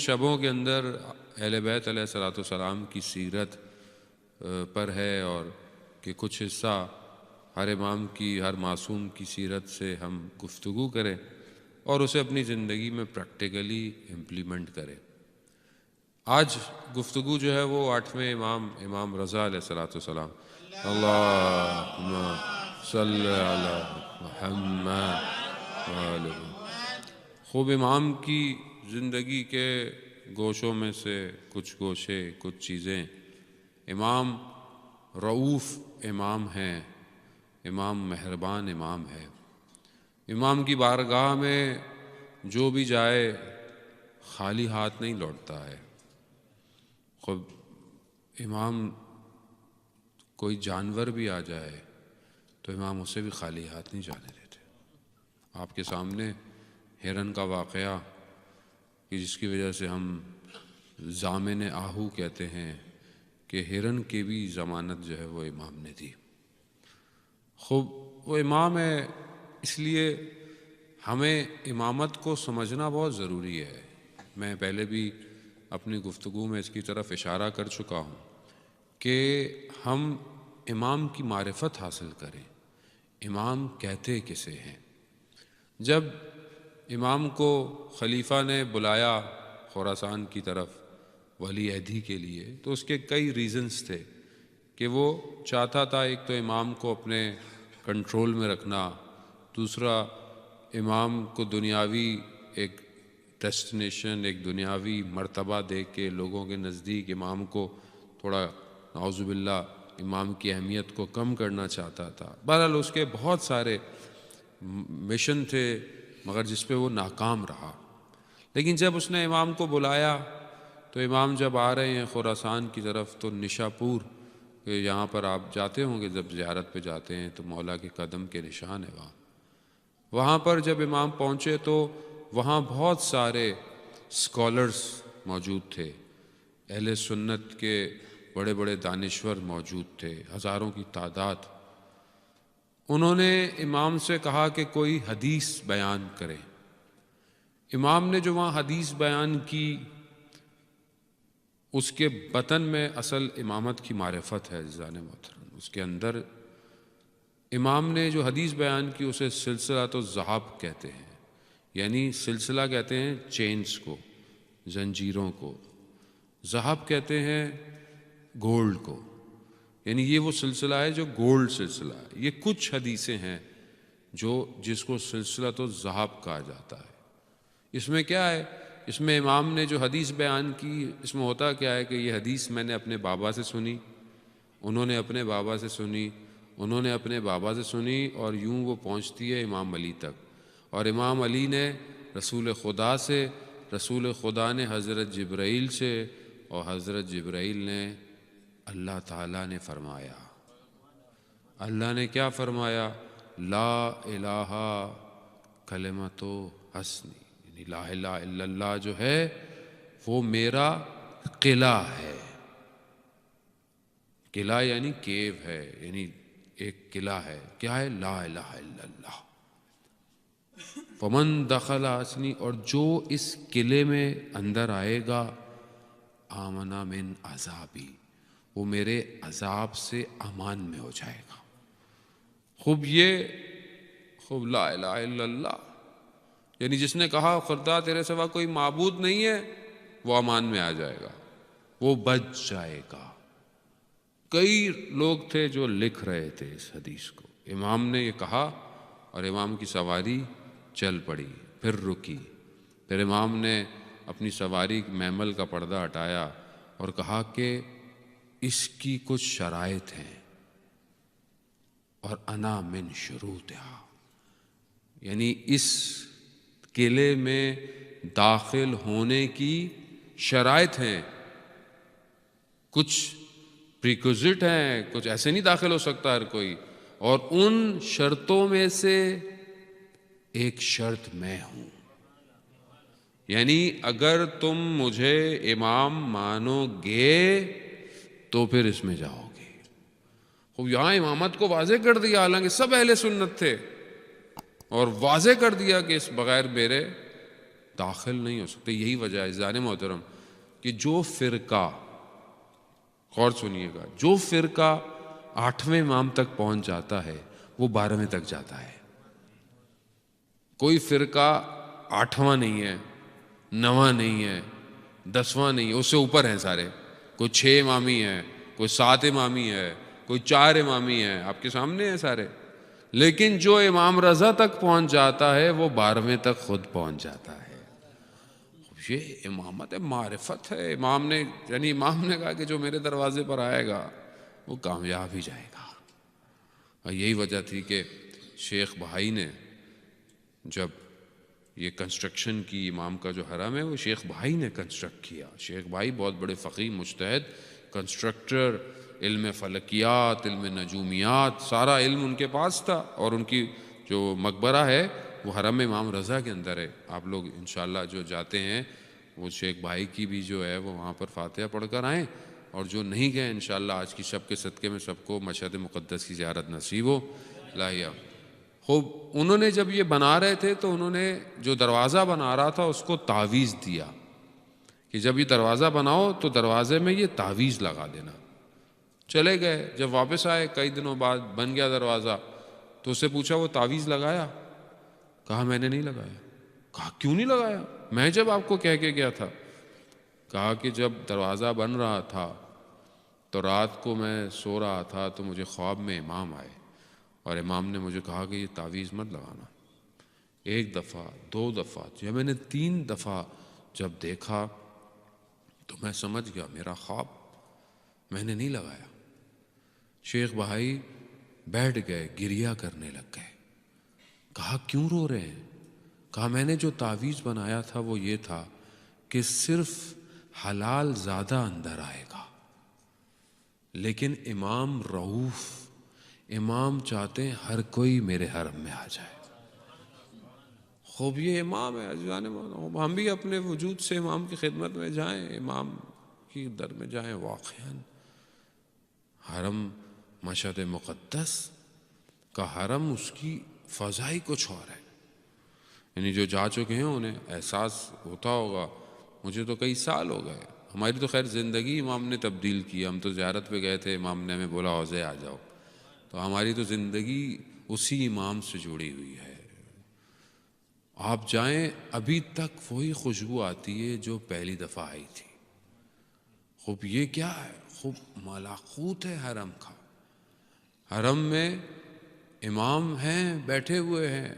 شبوں کے اندر اہل بیت علیہ الصلوۃ والسلام کی سیرت پر ہے، اور کہ کچھ حصہ ہر امام کی، ہر معصوم کی سیرت سے ہم گفتگو کریں اور اسے اپنی زندگی میں پریکٹیکلی امپلیمنٹ کریں۔ آج گفتگو جو ہے وہ 8ویں امام رضا علیہ الصلوۃ والسلام، اللہم صلی علی محمد وآلہ۔ خوب امام کی زندگی کے گوشوں میں سے کچھ گوشے، کچھ چیزیں۔ امام رؤوف امام ہیں، امام مہربان امام ہے۔ امام کی بارگاہ میں جو بھی جائے خالی ہاتھ نہیں لوٹتا ہے۔ خود امام کوئی جانور بھی آ جائے تو امام اسے بھی خالی ہاتھ نہیں جانے دیتے۔ آپ کے سامنے ہرن کا واقعہ کہ جس کی وجہ سے ہم ضامن آہو کہتے ہیں کہ ہرن کی بھی ضمانت جو ہے وہ امام نے دی۔ خوب وہ امام ہے، اس لیے ہمیں امامت کو سمجھنا بہت ضروری ہے۔ میں پہلے بھی اپنی گفتگو میں اس کی طرف اشارہ کر چکا ہوں کہ ہم امام کی معرفت حاصل کریں۔ امام کہتے کسے ہیں؟ جب امام کو خلیفہ نے بلایا خراسان کی طرف ولی عہدی کے لیے تو اس کے کئی ریزنز تھے کہ وہ چاہتا تھا، ایک تو امام کو اپنے کنٹرول میں رکھنا، دوسرا امام کو دنیاوی ایک ڈیسٹینیشن، ایک دنیاوی مرتبہ دے کے لوگوں کے نزدیک امام کو تھوڑا نعوذ باللہ امام کی اہمیت کو کم کرنا چاہتا تھا۔ بہرحال اس کے بہت سارے مشن تھے مگر جس پہ وہ ناکام رہا۔ لیکن جب اس نے امام کو بلایا تو امام جب آ رہے ہیں خراسان کی طرف تو نشاپور، یہاں پر آپ جاتے ہوں گے جب زیارت پہ جاتے ہیں تو مولا کے قدم کے نشان ہے وہاں پر جب امام پہنچے تو وہاں بہت سارے اسکالرز موجود تھے، اہل سنت کے بڑے بڑے دانشور موجود تھے، ہزاروں کی تعداد۔ انہوں نے امام سے کہا کہ کوئی حدیث بیان کرے۔ امام نے جو وہاں حدیث بیان کی اس کے بطن میں اصل امامت کی معرفت ہے عزیزان محترم۔ اس کے اندر امام نے جو حدیث بیان کی اسے سلسلۃ الذہب کہتے ہیں، یعنی سلسلہ کہتے ہیں چینز کو، زنجیروں کو، ذہب کہتے ہیں گولڈ کو، یعنی یہ وہ سلسلہ ہے جو گولڈ سلسلہ ہے۔ یہ کچھ حدیثیں ہیں جس کو سلسلۃ الذہب کہا جاتا ہے۔ اس میں کیا ہے؟ اس میں امام نے جو حدیث بیان کی اس میں ہوتا کیا ہے کہ یہ حدیث میں نے اپنے بابا سے سنی، انہوں نے اپنے بابا سے سنی، انہوں نے اپنے بابا سے سنی، اور یوں وہ پہنچتی ہے امام علی تک، اور امام علی نے رسول خدا سے، رسول خدا نے حضرت جبرائیل سے، اور حضرت جبرائیل نے اللہ تعالیٰ نے فرمایا۔ اللہ نے کیا فرمایا؟ لا الہ کلمۃ حسنی، یعنی لا الہ الا اللہ جو ہے وہ میرا قلعہ ہے۔ قلعہ یعنی کیو ہے، یعنی ایک قلعہ ہے۔ کیا ہے؟ لا الہ الا اللہ۔ فمن دخل حسنی، اور جو اس قلعے میں اندر آئے گا، آمنا من عذابی، وہ میرے عذاب سے امان میں ہو جائے گا۔ خوب لا الہ الا اللہ، یعنی جس نے کہا خدا تیرے سوا کوئی معبود نہیں ہے وہ امان میں آ جائے گا، وہ بچ جائے گا۔ کئی لوگ تھے جو لکھ رہے تھے اس حدیث کو۔ امام نے یہ کہا اور امام کی سواری چل پڑی، پھر رکی، پھر امام نے اپنی سواری محمل کا پردہ ہٹایا اور کہا کہ اس کی کچھ شرائط ہیں، اور انا من شروطہا، یعنی اس قلعے میں داخل ہونے کی شرائط ہیں، کچھ پریکوزٹ ہیں، کچھ ایسے نہیں داخل ہو سکتا ہر کوئی، اور ان شرطوں میں سے ایک شرط میں ہوں، یعنی اگر تم مجھے امام مانو گے تو پھر اس میں جاؤ گے۔ خوب یہاں امامت کو واضح کر دیا، حالانکہ سب اہل سنت تھے، اور واضح کر دیا کہ اس بغیر میرے داخل نہیں ہو سکتے. یہی وجہ ہے عزیزان محترم کہ جو فرقہ، غور سنیے گا، جو فرقہ 8ویں امام تک پہنچ جاتا ہے وہ 12ویں تک جاتا ہے. کوئی فرقہ 8واں نہیں ہے، 9واں نہیں ہے، 10واں نہیں ہے، اس سے اوپر ہیں سارے. کوئی 6 امامی ہے، کوئی 7 امامی ہے، کوئی 4 امامی ہے، آپ کے سامنے ہیں سارے. لیکن جو امام رضا تک پہنچ جاتا ہے وہ 12ویں تک خود پہنچ جاتا ہے. یہ امامت ہے، معرفت ہے. امام نے کہا کہ جو میرے دروازے پر آئے گا وہ کامیاب ہی جائے گا. اور یہی وجہ تھی کہ شیخ بھائی نے جب یہ کنسٹرکشن کی، امام کا جو حرم ہے وہ شیخ بھائی نے کنسٹرکٹ کیا. شیخ بھائی بہت بڑے فقیہ، مجتہد، کنسٹرکٹر، علم فلکیات، علم نجومیات، سارا علم ان کے پاس تھا. اور ان کی جو مقبرہ ہے وہ حرم امام رضا کے اندر ہے. آپ لوگ انشاءاللہ جو جاتے ہیں وہ شیخ بھائی کی بھی جو ہے وہ وہاں پر فاتحہ پڑھ کر آئیں، اور جو نہیں گئے انشاءاللہ آج کی شب کے صدقے میں سب کو مشہد مقدس کی زیارت نصیب ہو. لاہیا خوب. انہوں نے جب یہ بنا رہے تھے تو انہوں نے جو دروازہ بنا رہا تھا اس کو تعویذ دیا کہ جب یہ دروازہ بناؤ تو دروازے میں یہ تعویذ لگا دینا. چلے گئے. جب واپس آئے کئی دنوں بعد بن گیا دروازہ، تو اس سے پوچھا وہ تعویذ لگایا؟ کہا میں نے نہیں لگایا. کہا کیوں نہیں لگایا؟ میں جب آپ کو کہہ کے گیا تھا. کہا کہ جب دروازہ بن رہا تھا تو رات کو میں سو رہا تھا تو مجھے خواب میں امام آئے اور امام نے مجھے کہا کہ یہ تعویذ مت لگانا. 1 دفعہ 2 دفعہ، جب میں نے 3 دفعہ جب دیکھا تو میں سمجھ گیا میرا خواب، میں نے نہیں لگایا. شیخ بھائی بیٹھ گئے، گریہ کرنے لگ گئے. کہا کیوں رو رہے ہیں؟ کہا میں نے جو تعویذ بنایا تھا وہ یہ تھا کہ صرف حلال زیادہ اندر آئے گا، لیکن امام رؤوف، امام چاہتے ہیں ہر کوئی میرے حرم میں آ جائے. خوب یہ امام ہے عزیزان. ہم بھی اپنے وجود سے امام کی خدمت میں جائیں، امام کی در میں جائیں. واقعاً حرم مشہد مقدس کا حرم، اس کی فضائی کچھ اور ہے. یعنی جو جا چکے ہیں انہیں احساس ہوتا ہوگا. مجھے تو کئی سال ہو گئے. ہماری تو خیر زندگی امام نے تبدیل کی. ہم تو زیارت پہ گئے تھے، امام نے ہمیں بولا حوضے آ جاؤ. تو ہماری تو زندگی اسی امام سے جڑی ہوئی ہے. آپ جائیں ابھی تک وہی خوشبو آتی ہے جو پہلی دفعہ آئی تھی. خوب یہ کیا ہے؟ خوب ملاقوت ہے حرم کا. حرم میں امام ہیں، بیٹھے ہوئے ہیں،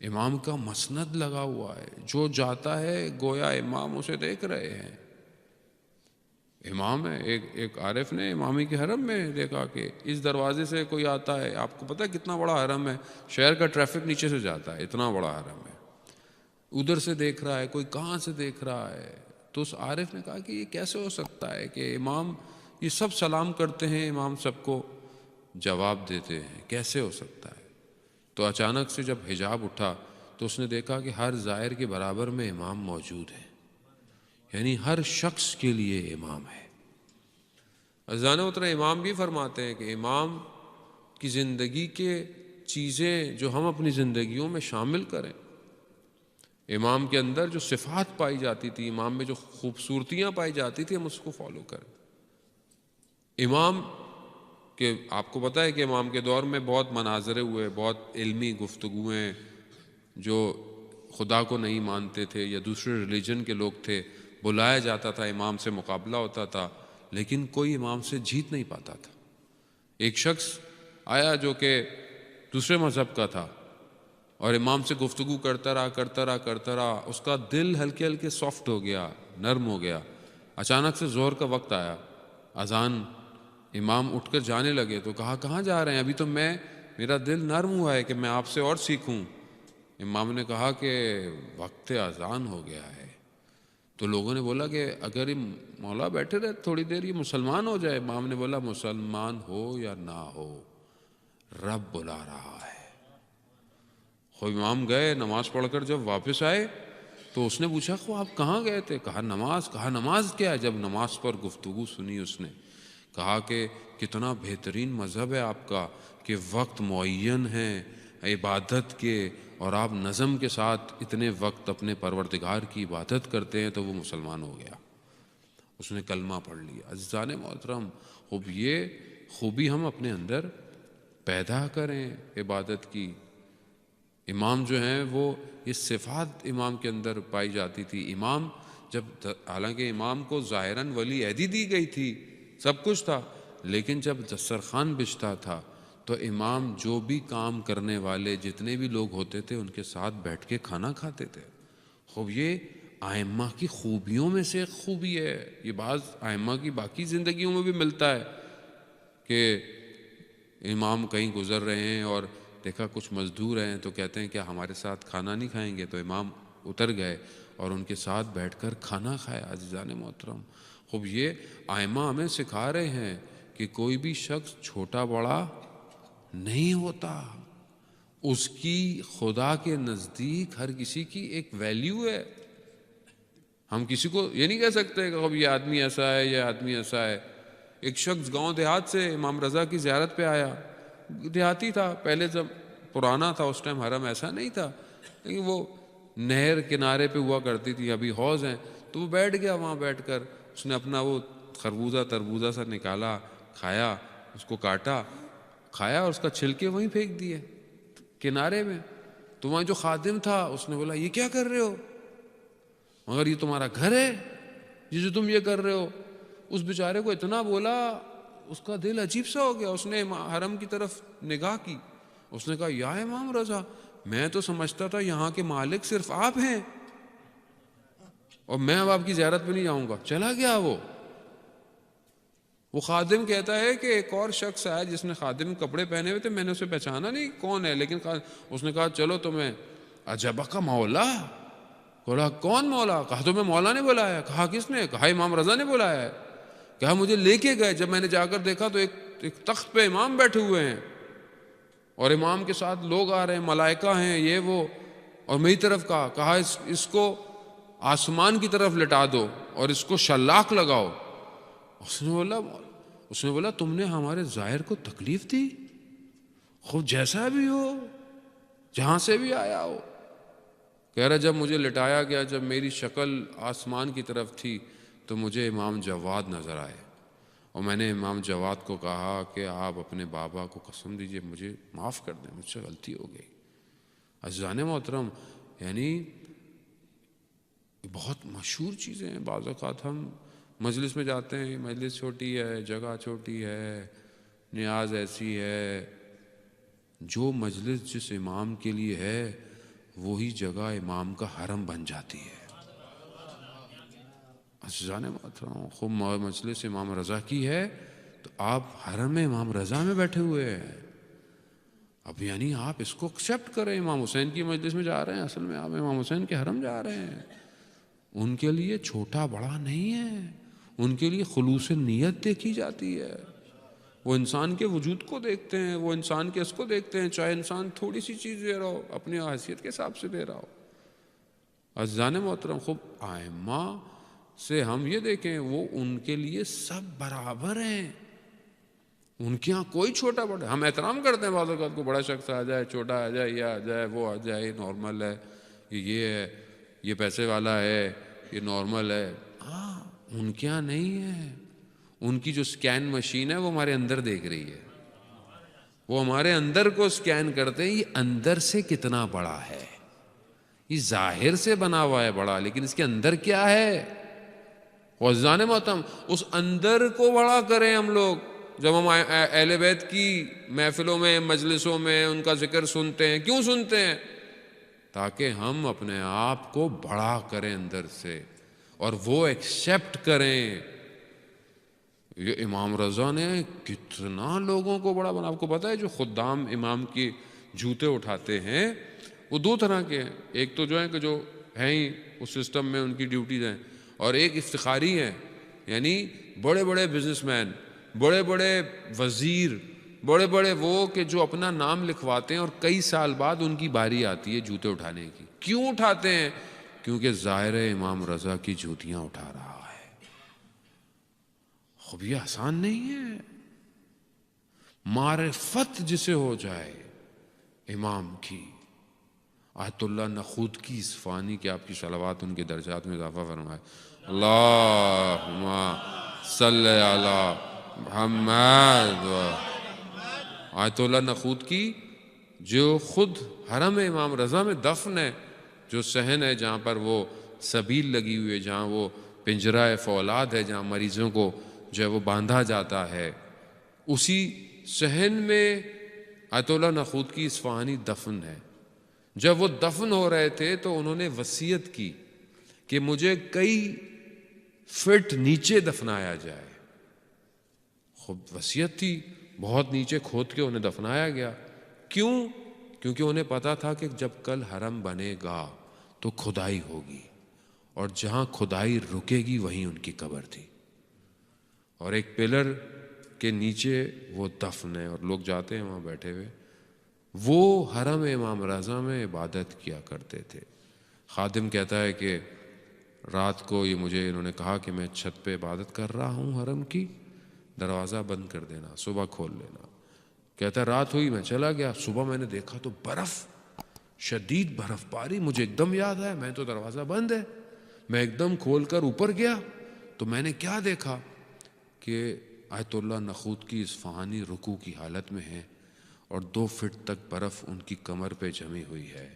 امام کا مسند لگا ہوا ہے. جو جاتا ہے گویا امام اسے دیکھ رہے ہیں. امام ہے. ایک عارف نے امامی کے حرم میں دیکھا کہ اس دروازے سے کوئی آتا ہے. آپ کو پتہ ہے کتنا بڑا حرم ہے؟ شہر کا ٹریفک نیچے سے جاتا ہے، اتنا بڑا حرم ہے. ادھر سے دیکھ رہا ہے، کوئی کہاں سے دیکھ رہا ہے. تو اس عارف نے کہا کہ یہ کیسے ہو سکتا ہے کہ امام، یہ سب سلام کرتے ہیں، امام سب کو جواب دیتے ہیں، کیسے ہو سکتا ہے؟ تو اچانک سے جب حجاب اٹھا تو اس نے دیکھا کہ ہر زائر کے برابر میں امام موجود ہے. یعنی ہر شخص کے لیے امام ہے. عزیزان محترم، امام بھی فرماتے ہیں کہ امام کی زندگی کے چیزیں جو ہم اپنی زندگیوں میں شامل کریں، امام کے اندر جو صفات پائی جاتی تھی، امام میں جو خوبصورتیاں پائی جاتی تھی، ہم اس کو فالو کریں. امام کہ آپ کو پتہ ہے کہ امام کے دور میں بہت مناظرے ہوئے، بہت علمی گفتگویں. جو خدا کو نہیں مانتے تھے یا دوسرے ریلیجن کے لوگ تھے، بلایا جاتا تھا، امام سے مقابلہ ہوتا تھا، لیکن کوئی امام سے جیت نہیں پاتا تھا. ایک شخص آیا جو کہ دوسرے مذہب کا تھا اور امام سے گفتگو کرتا رہا. اس کا دل ہلکے ہلکے سافٹ ہو گیا، نرم ہو گیا. اچانک سے ظہر کا وقت آیا، اذان، امام اٹھ کر جانے لگے. تو کہا کہاں جا رہے ہیں؟ ابھی تو میرا دل نرم ہوا ہے کہ میں آپ سے اور سیکھوں. امام نے کہا کہ وقت اذان ہو گیا ہے. تو لوگوں نے بولا کہ اگر یہ مولا بیٹھے رہے تھوڑی دیر، یہ مسلمان ہو جائے. امام نے بولا مسلمان ہو یا نہ ہو، رب بلا رہا ہے. خوب امام گئے، نماز پڑھ کر جب واپس آئے تو اس نے پوچھا خو آپ کہاں گئے تھے؟ کہا نماز. کہا نماز کیا ہے؟ جب نماز پر گفتگو سنی اس نے کہا کہ کتنا بہترین مذہب ہے آپ کا کہ وقت معین ہے عبادت کے، اور آپ نظم کے ساتھ اتنے وقت اپنے پروردگار کی عبادت کرتے ہیں تو وہ مسلمان ہو گیا، اس نے کلمہ پڑھ لیا۔ عزیزان محترم، اب یہ خوبی ہم اپنے اندر پیدا کریں عبادت کی۔ امام جو ہیں وہ یہ صفات امام کے اندر پائی جاتی تھی۔ امام جب، حالانکہ امام کو ظاہراً ولی عہدی دی گئی تھی، سب کچھ تھا، لیکن جب دسترخوان بچھتا تھا تو امام جو بھی کام کرنے والے جتنے بھی لوگ ہوتے تھے ان کے ساتھ بیٹھ کے کھانا کھاتے تھے۔ خوب یہ ائمہ کی خوبیوں میں سے ایک خوبی ہے۔ یہ بعض ائمہ کی باقی زندگیوں میں بھی ملتا ہے کہ امام کہیں گزر رہے ہیں اور دیکھا کچھ مزدور ہیں تو کہتے ہیں کہ ہمارے ساتھ کھانا نہیں کھائیں گے، تو امام اتر گئے اور ان کے ساتھ بیٹھ کر کھانا کھایا۔ عزیزان محترم، خوب یہ ائمہ ہمیں سکھا رہے ہیں کہ کوئی بھی شخص چھوٹا بڑا نہیں ہوتا، اس کی خدا کے نزدیک ہر کسی کی ایک ویلیو ہے۔ ہم کسی کو یہ نہیں کہہ سکتے کہ اب یہ آدمی ایسا ہے، یہ آدمی ایسا ہے۔ ایک شخص گاؤں دیہات سے امام رضا کی زیارت پہ آیا، دیہاتی تھا، پہلے جب پرانا تھا اس ٹائم حرم ایسا نہیں تھا، لیکن وہ نہر کنارے پہ ہوا کرتی تھی، ابھی حوض ہیں، تو وہ بیٹھ گیا وہاں، بیٹھ کر اس نے اپنا وہ خربوزہ تربوزہ سا نکالا، کھایا، اس کو کاٹا، کھایا اور اس کا چھلکے وہیں پھینک دیے کنارے میں۔ تو وہاں جو خادم تھا اس نے بولا یہ کیا کر رہے ہو، مگر یہ تمہارا گھر ہے یہ جو تم یہ کر رہے ہو۔ اس بیچارے کو اتنا بولا، اس کا دل عجیب سا ہو گیا، اس نے حرم کی طرف نگاہ کی، اس نے کہا یا امام رضا، میں تو سمجھتا تھا یہاں کے مالک صرف آپ ہیں اور میں اب آپ کی زیارت پہ نہیں جاؤں گا۔ چلا گیا وہ خادم کہتا ہے کہ ایک اور شخص آیا جس نے خادم کپڑے پہنے ہوئے تھے، میں نے اسے پہچانا نہیں کون ہے، لیکن اس نے کہا چلو تمہیں عجبہ کا مولا۔ بولا کون مولا؟ کہا تمہیں مولا نے بلایا؟ کہا کس نے؟ کہا امام رضا نے بلایا ہے۔ کہا مجھے لے کے گئے، جب میں نے جا کر دیکھا تو ایک تخت پہ امام بیٹھے ہوئے ہیں اور امام کے ساتھ لوگ آ رہے ہیں، ملائکہ ہیں، یہ وہ، اور میری طرف کہا اس کو آسمان کی طرف لٹا دو اور اس کو شلاق لگاؤ۔ اس نے بولا تم نے ہمارے ظاہر کو تکلیف دی، خود جیسا بھی ہو، جہاں سے بھی آیا ہو۔ کہہ رہا جب مجھے لٹایا گیا، جب میری شکل آسمان کی طرف تھی تو مجھے امام جواد نظر آئے، اور میں نے امام جواد کو کہا کہ آپ اپنے بابا کو قسم دیجئے مجھے معاف کر دیں، مجھ سے غلطی ہو گئی۔ عزیزان محترم، یعنی بہت مشہور چیزیں ہیں۔ بعض اوقات ہم مجلس میں جاتے ہیں، مجلس چھوٹی ہے، جگہ چھوٹی ہے، نیاز ایسی ہے، جو مجلس جس امام کے لیے ہے وہی جگہ امام کا حرم بن جاتی ہے۔ عزیزان محترم، خوب مجلس امام رضا کی ہے تو آپ حرم امام رضا میں بیٹھے ہوئے ہیں۔ اب یعنی آپ اس کو ایکسیپٹ کریں، امام حسین کی مجلس میں جا رہے ہیں، اصل میں آپ امام حسین کے حرم جا رہے ہیں۔ ان کے لیے چھوٹا بڑا نہیں ہے، ان کے لیے خلوص نیت دیکھی جاتی ہے۔ وہ انسان کے وجود کو دیکھتے ہیں، وہ انسان کے اس کو دیکھتے ہیں، چاہے انسان تھوڑی سی چیز دے رہا ہو، اپنی حیثیت کے حساب سے دے رہا ہو۔ عزیزان محترم، خوب ائمہ سے ہم یہ دیکھیں، وہ ان کے لیے سب برابر ہیں، ان کے ہاں کوئی چھوٹا بڑا۔ ہم احترام کرتے ہیں بعض اوقات کو، بڑا شخص آ جائے، چھوٹا آ جائے، یہ آ جائے، وہ آ جائے، یہ نارمل ہے، یہ ہے، یہ پیسے والا ہے، یہ نارمل ہے۔ ہاں، ان کے ہاں نہیں ہے۔ ان کی جو سکین مشین ہے وہ ہمارے اندر دیکھ رہی ہے، وہ ہمارے اندر کو سکین کرتے ہیں، یہ اندر سے کتنا بڑا ہے۔ یہ ظاہر سے بنا ہوا ہے بڑا، لیکن اس کے اندر کیا ہے؟ عزیزان محترم، اس اندر کو بڑا کریں ہم لوگ۔ جب ہم اہل بیت کی محفلوں میں، مجلسوں میں ان کا ذکر سنتے ہیں، کیوں سنتے ہیں؟ تاکہ ہم اپنے آپ کو بڑا کریں اندر سے اور وہ ایکسیپٹ کریں۔ یہ امام رضا نے کتنا لوگوں کو بڑا بنا۔ آپ کو پتا ہے جو خدام امام کے جوتے اٹھاتے ہیں وہ دو طرح کے ہیں، ایک تو جو ہے کہ جو ہیں ہی اس سسٹم میں ان کی ڈیوٹیز ہیں، اور ایک افتخاری ہیں، یعنی بڑے بڑے بزنس مین، بڑے بڑے وزیر، بڑے بڑے وہ کہ جو اپنا نام لکھواتے ہیں اور کئی سال بعد ان کی باری آتی ہے جوتے اٹھانے کی۔ کیوں اٹھاتے ہیں؟ کیونکہ ظاہر امام رضا کی جوتیاں اٹھا رہا ہے۔ خب یہ آسان نہیں ہے۔ معرفت جسے ہو جائے امام کی، آیت اللہ نخود کی اصفہانی کہ آپ کی صلوات ان کے درجات میں اضافہ فرمائے. اللہم صلی علی محمد. آیت اللہ نخود کی جو خود حرم امام رضا میں دفن ہے، جو صحن ہے جہاں پر وہ سبیل لگی ہوئی ہے، جہاں وہ پنجرہ فولاد ہے، جہاں مریضوں کو جو ہے وہ باندھا جاتا ہے، اسی صحن میں آیت اللہ نخود کی اصفہانی دفن ہے. جب وہ دفن ہو رہے تھے تو انہوں نے وصیت کی کہ مجھے کئی فٹ نیچے دفنایا جائے. خود وصیت تھی، بہت نیچے کھود کے انہیں دفنایا گیا. کیوں؟ کیونکہ انہیں پتا تھا کہ جب کل حرم بنے گا تو کھدائی ہوگی، اور جہاں کھدائی رکے گی وہیں ان کی قبر تھی. اور ایک پلر کے نیچے وہ دفن ہے اور لوگ جاتے ہیں وہاں بیٹھے ہوئے. وہ حرم امام رضا میں عبادت کیا کرتے تھے. خادم کہتا ہے کہ رات کو یہ مجھے انہوں نے کہا کہ میں چھت پہ عبادت کر رہا ہوں حرم کی، دروازہ بند کر دینا، صبح کھول لینا. کہتا ہے رات ہوئی، میں چلا گیا، صبح میں نے دیکھا تو برف، شدید برف باری. مجھے ایک دم یاد آیا میں تو دروازہ بند ہے. میں ایک دم کھول کر اوپر گیا تو میں نے کیا دیکھا کہ آیت اللہ نخود کی اصفہانی رکوع کی حالت میں ہے اور 2 فٹ تک برف ان کی کمر پہ جمی ہوئی ہے،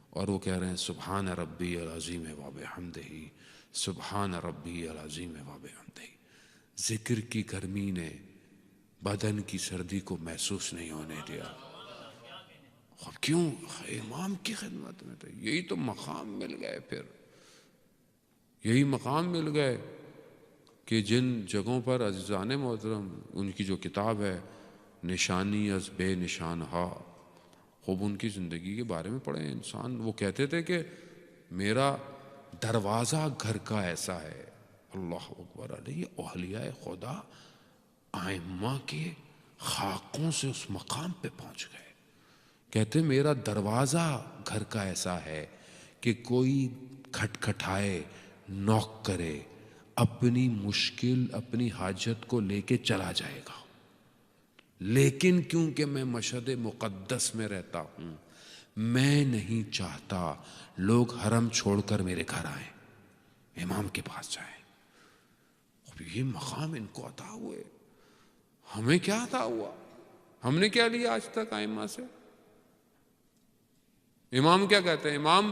اور وہ کہہ رہے ہیں سبحان ربی العظیم و بحمدہ، سبحان ربی العظیم و بحمدہ. ذکر کی گرمی نے بدن کی سردی کو محسوس نہیں ہونے دیا. اور کیوں؟ امام کی خدمت میں تھے. یہی تو مقام مل گئے. پھر یہی مقام مل گئے کہ جن جگہوں پر عزیزان محترم ان کی جو کتاب ہے نشانی از بے نشان ہا، خوب ان کی زندگی کے بارے میں پڑھیں انسان. وہ کہتے تھے کہ میرا دروازہ گھر کا ایسا ہے. اللہ اکبر. علیہ اولیاء خدا ائمہ کے خاکوں سے اس مقام پہ پہنچ گئے. کہتے میرا دروازہ گھر کا ایسا ہے کہ کوئی کھٹکھٹائے، نوک کرے، اپنی مشکل اپنی حاجت کو لے کے چلا جائے گا. لیکن کیونکہ میں مشہد مقدس میں رہتا ہوں، میں نہیں چاہتا لوگ حرم چھوڑ کر میرے گھر آئیں، امام کے پاس جائیں. اب یہ مقام ان کو عطا ہوئے. ہمیں کیا عطا ہوا؟ ہم نے کیا لیا آج تک ائمہ سے؟ امام کیا کہتے ہیں؟ امام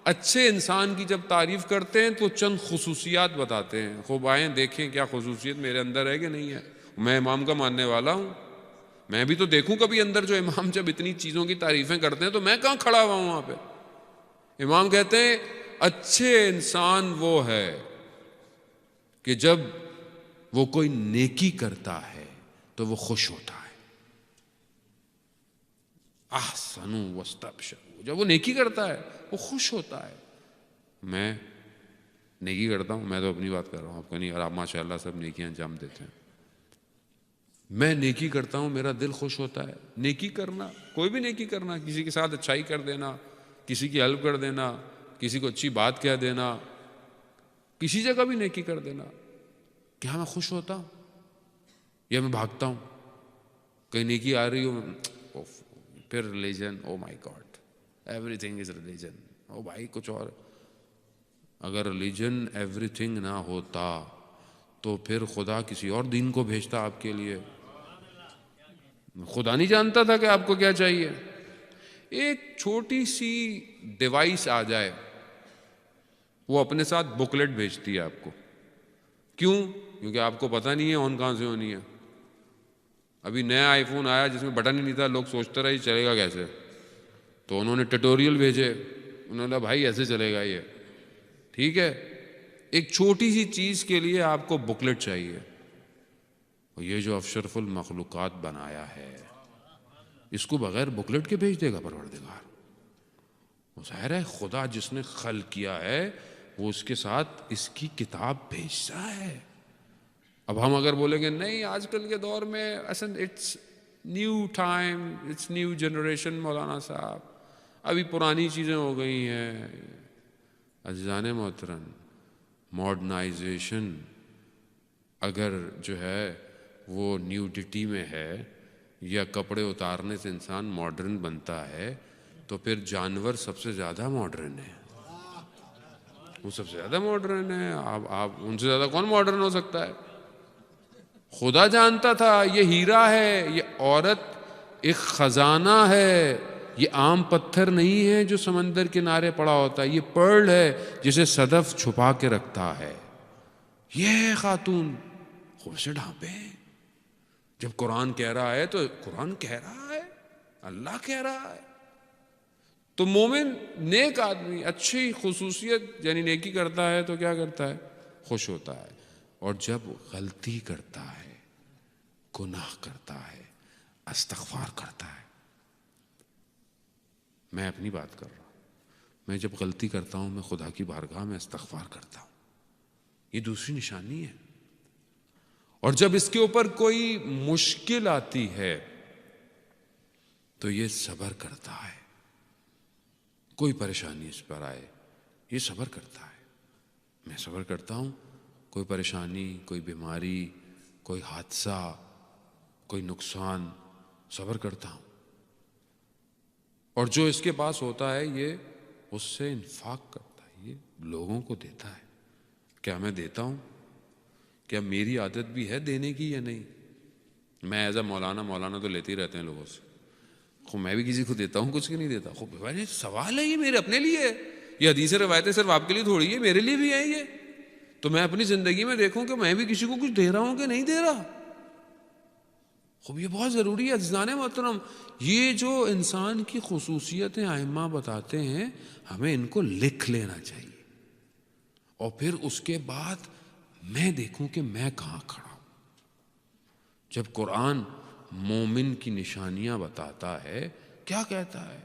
اچھے انسان کی جب تعریف کرتے ہیں تو چند خصوصیات بتاتے ہیں. خوب آئیں دیکھیں کیا خصوصیت میرے اندر ہے کہ نہیں ہے. میں امام کا ماننے والا ہوں، میں بھی تو دیکھوں کبھی اندر. جو امام جب اتنی چیزوں کی تعریفیں کرتے ہیں تو میں کہاں کھڑا ہوا ہوں وہاں پہ. امام کہتے ہیں اچھے انسان وہ ہے کہ جب وہ کوئی نیکی کرتا ہے تو وہ خوش ہوتا ہے. احسنوا واستبشروا. جب وہ نیکی کرتا ہے وہ خوش ہوتا ہے. میں نیکی کرتا ہوں، میں تو اپنی بات کر رہا ہوں، آپ کو نہیں. اور آپ ماشاءاللہ سب نیکیاں انجام دیتے ہیں. میں نیکی کرتا ہوں، میرا دل خوش ہوتا ہے. نیکی کرنا، کوئی بھی نیکی کرنا، کسی کے ساتھ اچھائی کر دینا، کسی کی ہیلپ کر دینا، کسی کو اچھی بات کہہ دینا، کسی جگہ بھی نیکی کر دینا. کیا میں خوش ہوتا ہوں یا میں بھاگتا ہوں؟ کہیں نیکی آ رہی ہو پھر religion, oh my God everything is religion. او بھائی کچھ اور. اگر ریلیجن ایوری تھنگ نہ ہوتا تو پھر خدا کسی اور دین کو بھیجتا آپ کے لیے. خدا نہیں جانتا تھا کہ آپ کو کیا چاہیے. ایک چھوٹی سی ڈیوائس آ جائے، وہ اپنے ساتھ بکلیٹ بھیجتی ہے آپ کو. کیوں؟ کیونکہ آپ کو پتہ نہیں ہے آن کہاں سے ہونی ہے. ابھی نیا آئی فون آیا جس میں بٹن ہی نہیں تھا، لوگ سوچتے رہے چلے گا کیسے، تو انہوں نے ٹیٹوریل بھیجے. انہوں نے کہا بھائی ایسے چلے گا یہ. ٹھیک ہے، ایک چھوٹی سی چیز کے لیے آپ کو بکلیٹ چاہیے. اور یہ جو اشرف المخلوقات بنایا ہے اس کو بغیر بکلیٹ کے بھیج دے گا پروردگار؟ ظاہر ہے خدا جس نے خلق کیا ہے وہ اس کے ساتھ اس کی کتاب بھیجتا ہے. اب ہم اگر بولیں گے نہیں آج کل کے دور میں it's new time, it's new generation, مولانا صاحب ابھی پرانی چیزیں ہو گئی ہیں. عزیزان محترم، ماڈرنائزیشن اگر جو ہے وہ نیوڈیٹی میں ہے یا کپڑے اتارنے سے انسان ماڈرن بنتا ہے تو پھر جانور سب سے زیادہ ماڈرن ہے، وہ سب سے زیادہ ماڈرن ہے. آپ ان سے زیادہ کون ماڈرن ہو سکتا ہے؟ خدا جانتا تھا یہ ہیرا ہے، یہ عورت ایک خزانہ ہے، یہ عام پتھر نہیں ہے جو سمندر کنارے پڑا ہوتا ہے، یہ پرل ہے جسے صدف چھپا کے رکھتا ہے. یہ ہے خاتون. خوب سے ڈھانپے ہیں. جب قرآن کہہ رہا ہے تو قرآن کہہ رہا ہے، اللہ کہہ رہا ہے. تو مومن نیک آدمی اچھی خصوصیت یعنی نیکی کرتا ہے تو کیا کرتا ہے؟ خوش ہوتا ہے. اور جب غلطی کرتا ہے، گناہ کرتا ہے، استغفار کرتا ہے. میں اپنی بات کر رہا ہوں. میں جب غلطی کرتا ہوں میں خدا کی بارگاہ میں استغفار کرتا ہوں. یہ دوسری نشانی ہے. اور جب اس کے اوپر کوئی مشکل آتی ہے تو یہ صبر کرتا ہے. کوئی پریشانی اس پر آئے یہ صبر کرتا ہے. میں صبر کرتا ہوں. کوئی پریشانی، کوئی بیماری، کوئی حادثہ، کوئی نقصان، صبر کرتا ہوں. اور جو اس کے پاس ہوتا ہے یہ اس سے انفاق کرتا ہے، یہ لوگوں کو دیتا ہے. کیا میں دیتا ہوں؟ کیا میری عادت بھی ہے دینے کی یا نہیں؟ میں ایز اے مولانا تو لیتے ہی رہتے ہیں لوگوں سے. خب میں بھی کسی کو دیتا ہوں کچھ کی نہیں دیتا. خوب بھائی سوال ہے، یہ میرے اپنے لیے ہے. یہ حدیث روایتیں صرف آپ کے لیے تھوڑی ہے، میرے لیے بھی ہے یہ. تو میں اپنی زندگی میں دیکھوں کہ میں بھی کسی کو کچھ دے رہا ہوں کہ نہیں دے رہا. خوب یہ بہت ضروری ہے عزیزان محترم. یہ جو انسان کی خصوصیتیں ائمہ بتاتے ہیں ہمیں ان کو لکھ لینا چاہیے، اور پھر اس کے بعد میں دیکھوں کہ میں کہاں کھڑا ہوں. جب قرآن مومن کی نشانیاں بتاتا ہے کیا کہتا ہے؟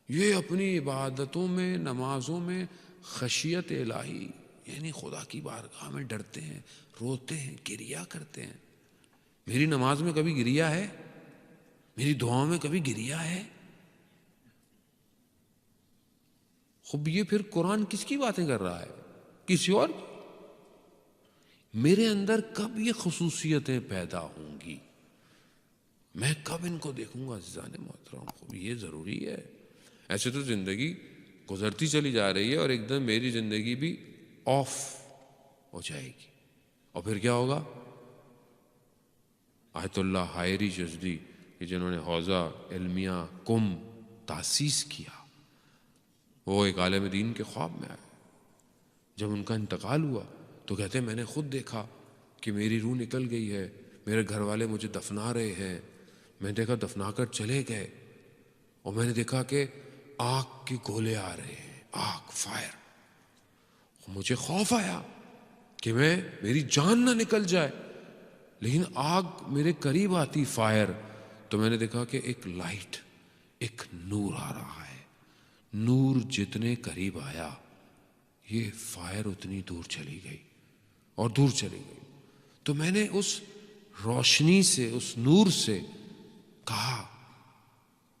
یہ اپنی عبادتوں میں، نمازوں میں خشیت الہی یعنی خدا کی بارگاہ میں ڈرتے ہیں، روتے ہیں، گریہ کرتے ہیں. میری نماز میں کبھی گریہ ہے؟ میری دعاؤں میں کبھی گریہ ہے؟ خب یہ پھر قرآن کس کی باتیں کر رہا ہے؟ کسی اور کی؟ میرے اندر کب یہ خصوصیتیں پیدا ہوں گی؟ میں کب ان کو دیکھوں گا عزیزان محترم؟ خب یہ ضروری ہے. ایسے تو زندگی گزرتی چلی جا رہی ہے اور ایک دم میری زندگی بھی آف ہو جائے گی. اور پھر کیا ہوگا؟ آیت اللہ حائری جزدی جنہوں نے حوزہ علمیہ کم تاسیس کیا، وہ ایک عالم دین کے خواب میں آئے. جب ان کا انتقال ہوا تو کہتے ہیں میں نے خود دیکھا کہ میری روح نکل گئی ہے، میرے گھر والے مجھے دفنا رہے ہیں. میں نے دیکھا دفنا کر چلے گئے، اور میں نے دیکھا کہ آگ کے گولے آ رہے ہیں، آگ، فائر. مجھے خوف آیا کہ میری جان نہ نکل جائے. لیکن آگ میرے قریب آتی، فائر، تو میں نے دیکھا کہ ایک لائٹ، ایک نور آ رہا ہے. نور جتنے قریب آیا یہ فائر اتنی دور چلی گئی اور دور چلی گئی. تو میں نے اس روشنی سے، اس نور سے کہا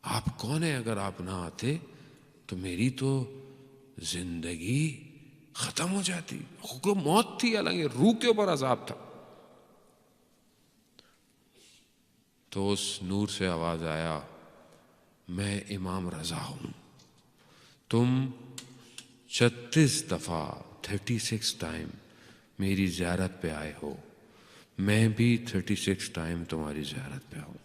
آپ کون ہیں؟ اگر آپ نہ آتے تو میری تو زندگی ختم ہو جاتی. حکم موت تھی، حالانکہ روح کے اوپر عذاب تھا. تو اس نور سے آواز آیا میں امام رضا ہوں. تم 36 دفعہ 36 ٹائم میری زیارت پہ آئے ہو، میں بھی 36 ٹائم تمہاری زیارت پہ آؤں.